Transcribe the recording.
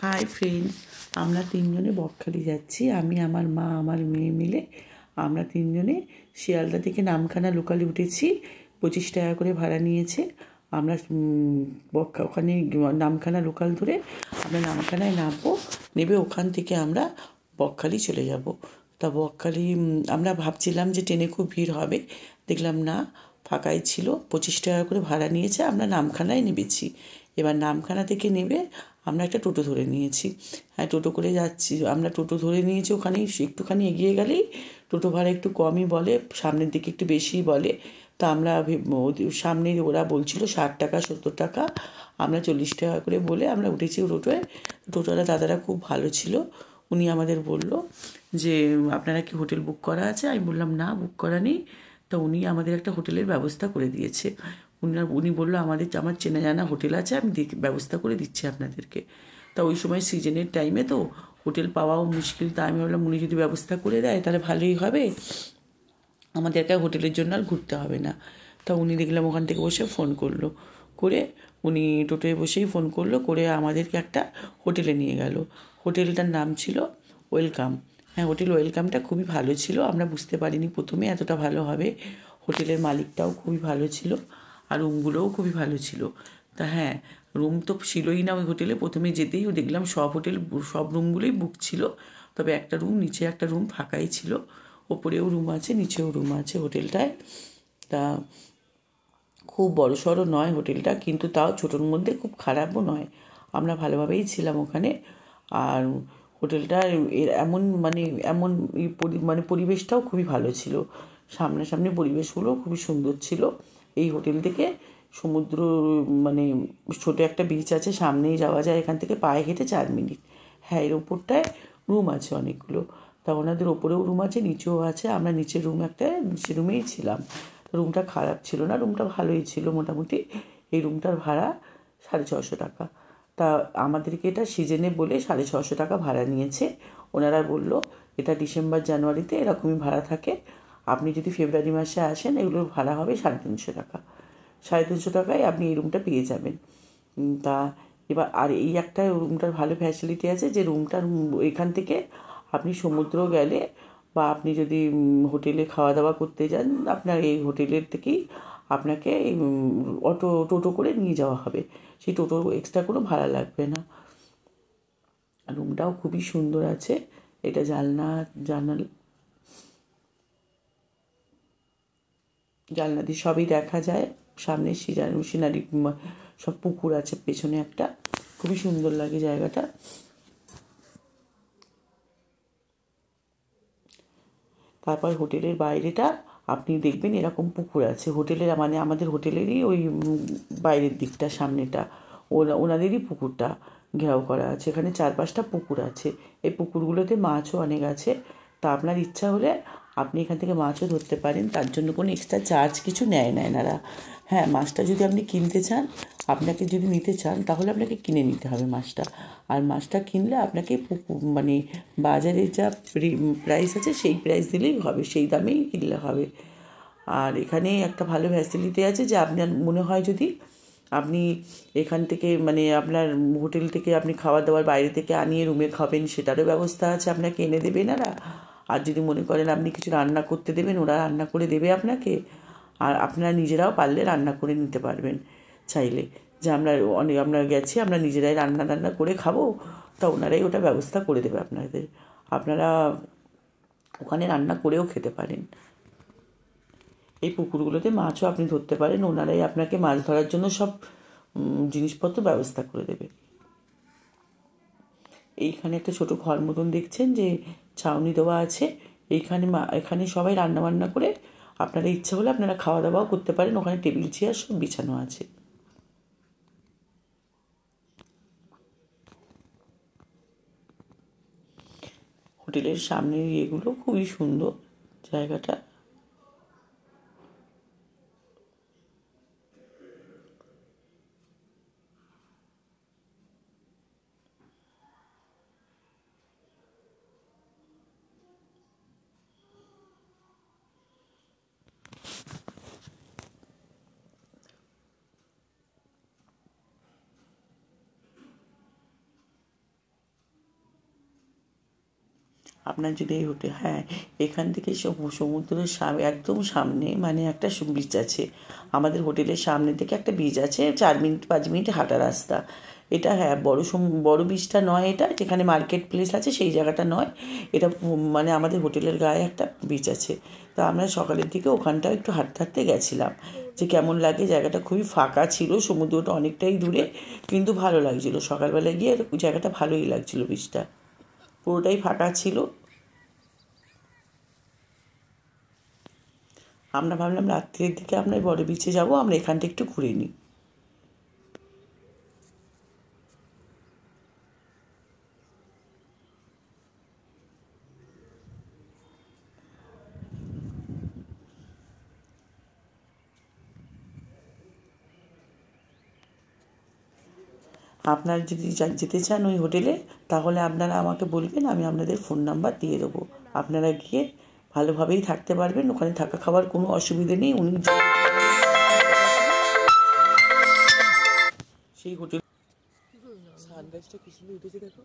Hi friends, আমরা তিনজনে বকখালি যাচ্ছি। আমি, আমার মা, আমার মেয়ে মিলে আমরা তিনজনে শিয়ালদা থেকে নামখানা লোকালে উঠেছি। 25 টাকা করে ভাড়া নিয়েছে। আমরা ওখানে নামখানা লোকাল ধরে আমরা নামখানায় নামবো, নেবে ওখান থেকে আমরা বকখালি চলে যাব। তা বকখালি আমরা ভাবছিলাম যে ট্রেনে খুব ভিড় হবে, দেখলাম না, ফাঁকাই ছিল। 25 টাকা করে ভাড়া নিয়েছে। আমরা নামখানায় নেমেছি। এবার নামখানা থেকে নেবে আমরা একটা টোটো ধরে নিয়েছি। হ্যাঁ, টোটো করে যাচ্ছি আমরা। টোটো ধরে নিয়েছি, ওখানেই একটুখানি এগিয়ে গেলেই টোটো ভাড়া একটু কমই বলে, সামনের দিকে একটু বেশিই বলে। তা আমরা সামনে ওরা বলছিল 60 টাকা 70 টাকা, আমরা 40 টাকা করে বলে আমরা উঠেছি টোটোয়। টোটোওয়ালা দাদারা খুব ভালো ছিল। উনি আমাদের বলল যে আপনারা কি হোটেল বুক করা আছে? আমি বললাম না, বুক করা নেই। তা উনি আমাদের একটা হোটেলের ব্যবস্থা করে দিয়েছে। উনি বললো আমার চেনা জানা হোটেল আছে, আমি ব্যবস্থা করে দিচ্ছি আপনাদেরকে। তা ওই সময় সিজনের টাইমে তো হোটেল পাওয়াও মুশকিল। তা আমি ভাবলাম উনি যদি ব্যবস্থা করে দেয় তাহলে ভালোই হবে, আমাদেরকে হোটেলের জন্য আর ঘুরতে হবে না। তা উনি দেখলাম ওখান থেকে বসে ফোন করলো, করে উনি টোটোয় বসেই ফোন করলো, করে আমাদেরকে একটা হোটেলে নিয়ে গেল। হোটেলটার নাম ছিল ওয়েলকাম। হ্যাঁ, হোটেল ওয়েলকামটা খুবই ভালো ছিল। আমরা বুঝতে পারিনি প্রথমে এতটা ভালো হবে। হোটেলের মালিকটাও খুবই ভালো ছিল, আর রুমগুলোও খুবই ভালো ছিল। তা হ্যাঁ, রুম তো ছিলই না ওই হোটেলে। প্রথমে যেতেই দেখলাম সব রুমগুলোই বুক ছিল, তবে একটা রুম, নিচে একটা রুম ফাঁকাই ছিল। ওপরেও রুম আছে, নিচেও রুম আছে হোটেলটায়। তা খুব বড়সড় নয় হোটেলটা, কিন্তু তাও ছোটোর মধ্যে খুব খারাপও নয়। আমরা ভালোভাবেই ছিলাম ওখানে। আর হোটেলটা এমন পরিবেশটাও খুবই ভালো ছিল। সামনাসামনি পরিবেশগুলো খুবই সুন্দর ছিল। এই হোটেল থেকে সমুদ্র, মানে ছোটো একটা বিচ আছে, সামনেই যাওয়া যায় এখান থেকে পায়ে হেঁটে 4 মিনিট। হ্যাঁ, এর ওপরটায় রুম আছে অনেকগুলো। তা ওনাদের ওপরেও রুম আছে, নিচেও আছে। আমরা নিচের রুমেই ছিলাম। রুমটা খারাপ ছিল না, রুমটা ভালোই ছিল মোটামুটি। এই রুমটার ভাড়া 650 টাকা। তা আমাদেরকে এটা সিজনে বলে 650 টাকা ভাড়া নিয়েছে। ওনারা বলল এটা ডিসেম্বর জানুয়ারিতে এরকমই ভাড়া থাকে, আপনি যদি ফেব্রুয়ারি মাসে আসেন এগুলোর ভাড়া হবে 350 টাকা। 350 টাকায় আপনি এই রুমটা পেয়ে যাবেন। তা এবার আর এই একটা রুমটার ভালো ফ্যাসিলিটি আছে যে রুমটার এখান থেকে আপনি সমুদ্র গেলে, বা আপনি যদি হোটেলে খাওয়া দাওয়া করতে যান, আপনার এই হোটেলের থেকেই আপনাকে টোটো করে নিয়ে যাওয়া হবে। সেই টোটো এক্সট্রা কোনো ভাড়া লাগবে না। রুমটাও খুবই সুন্দর আছে। এটা জানলা দিয়ে সবই দেখা যায়। সামনে সিনারি, সব পুকুর আছে পেছনে একটা, খুবই সুন্দর লাগে জায়গাটা। তারপর হোটেলের বাইরেটা আপনি দেখবেন এরকম পুকুর আছে হোটেলের, মানে আমাদের হোটেলেরই ওই বাইরের দিকটা, সামনেটা ওনাদেরই পুকুরটা ঘেরাও করা আছে। এখানে 4-5টা পুকুর আছে। এই পুকুরগুলোতে মাছও অনেক আছে। তা আপনার ইচ্ছা হলে আপনি এখান থেকে মাছও ধরতে পারেন, তার জন্য কোনো এক্সট্রা চার্জ কিছু নেয় না এনারা। হ্যাঁ, মাছটা যদি আপনি কিনতে চান, আপনাকে যদি নিতে চান তাহলে আপনাকে কিনে নিতে হবে মাছটা। আর মাছটা কিনলে আপনাকে বাজারে যা প্রাইস আছে সেই প্রাইস দিলেই হবে, সেই দামেই কিনলে হবে। আর এখানে একটা ভালো ফ্যাসিলিটি আছে যে আপনার মনে হয় যদি আপনি এখান থেকে আপনার হোটেল থেকে আপনি খাবার দাবার বাইরে থেকে আনিয়ে রুমে খাবেন, সেটারও ব্যবস্থা আছে, আপনাকে এনে দেবে এনারা। আর যদি মনে করেন আপনি কিছু রান্না করতে দেবেন, ওরা রান্না করে দেবে আপনাকে। আর আপনারা নিজেরাও পারলে রান্না করে নিতে পারবেন চাইলে, যে আমরা গেছি, আমরা নিজেরাই রান্না করে খাবো, তা ওনারাই ওটা ব্যবস্থা করে দেবে আপনাদের। আপনারা ওখানে রান্না করেও খেতে পারেন। এই পুকুরগুলোতে মাছও আপনি ধরতে পারেন, ওনারাই আপনাকে মাছ ধরার জন্য সব জিনিসপত্র ব্যবস্থা করে দেবে। এইখানে একটা ছোট ঘর মতন দেখছেন যে ছাউনি দেওয়া আছে। এখানে সবাই রান্নাবান্না করে, আপনারা ইচ্ছা হলে আপনারা খাওয়া দাওয়াও করতে পারেন। ওখানে টেবিল চেয়ার সব বিছানো আছে। হোটেলের সামনের ইয়েগুলো খুবই সুন্দর জায়গাটা। আপনার যদি এই হোটেল, হ্যাঁ, এখান থেকে সমুদ্রের একদম সামনে মানে একটা বিচ আছে। আমাদের হোটেলের সামনে থেকে একটা বিচ আছে, 4 মিনিট 5 মিনিট হাঁটা রাস্তা। এটা হ্যাঁ, বড় বিচটা নয়, এটা যেখানে মার্কেট প্লেস আছে সেই জায়গাটা নয়। এটা মানে আমাদের হোটেলের গায়ে একটা বিচ আছে। তা আমরা সকালের দিকে ওখানটাও একটু হাঁটতে হাঁটতে গেছিলাম, যে কেমন লাগে। জায়গাটা খুবই ফাঁকা ছিল, সমুদ্রটা অনেকটাই দূরে, কিন্তু ভালো লাগছিল। সকালবেলায় গিয়ে জায়গাটা ভালোই লাগছিল, বিচটা পুরোটাই ফাঁকা ছিল। আমরা ভাবলাম রাত্রের দিকে আমরা বড় বিচে যাব, আমরা এখানটা একটু ঘুরে নিই। আপনারা যদি যেতে চান ওই হোটেলে, তাহলে আপনারা আমাকে বলবেন, আমি আপনাদের ফোন নাম্বার দিয়ে দেবো। আপনারা গিয়ে ভালোভাবেই থাকতে পারবেন, ওখানে থাকা খাওয়ার কোনো অসুবিধে নেই। উনি সেই হোটেল সানরাইজটা কি সুন্দর উঠেছে দেখো।